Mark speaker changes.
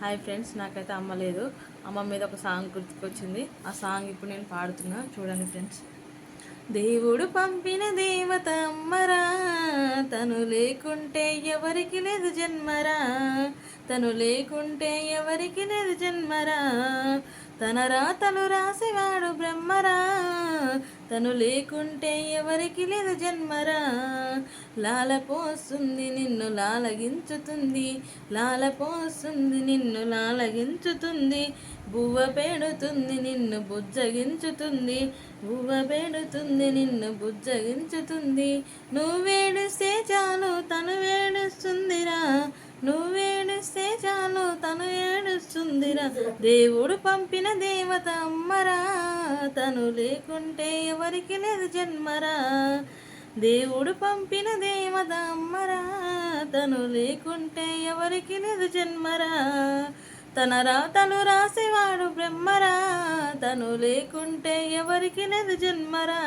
Speaker 1: Hi friends, నాకైతే అమ్మ లేదు. అమ్మ మీద ఒక సాంగ్ గుర్తుకొచ్చింది. ఆ సాంగ్ ఇప్పుడు నేను పాడుతున్నా, చూడండి ఫ్రెండ్స్. దేవుడు పంపిన దేవత అమ్మరా, తను లేకుంటే ఎవరికి లేదు జన్మరా, తను లేకుంటే ఎవరికి లేదు జన్మరా, తన రాతలు రాసేవాడు బ్రహ్మరా, తను లేకుంటే ఎవరికి లేదు జన్మరా. లాలపోస్తుంది నిన్ను లాలగించుతుంది, లాలపోస్తుంది నిన్ను లాలగించుతుంది, బువ్వ పెడుతుంది నిన్ను బుజ్జగించుతుంది, బువ్వ పెడుతుంది నిన్ను బుజ్జగించుతుంది. నువ్వేడుస్తే చాలు తను వేడుస్తుందిరా, నువ్వేడుస్తే చాలు తను ఏడుస్తుందిరా. దేవుడు పంపిన దేవత అమ్మరా, తను లేకుంటే ఎవరికి లేదు జన్మరా. దేవుడు పంపిన దేవత అమ్మరా, తను లేకుంటే ఎవరికి లేదు జన్మరా. తన రాతలు రాసేవాడు బ్రహ్మరా, తను లేకుంటే ఎవరికి లేదు జన్మరా.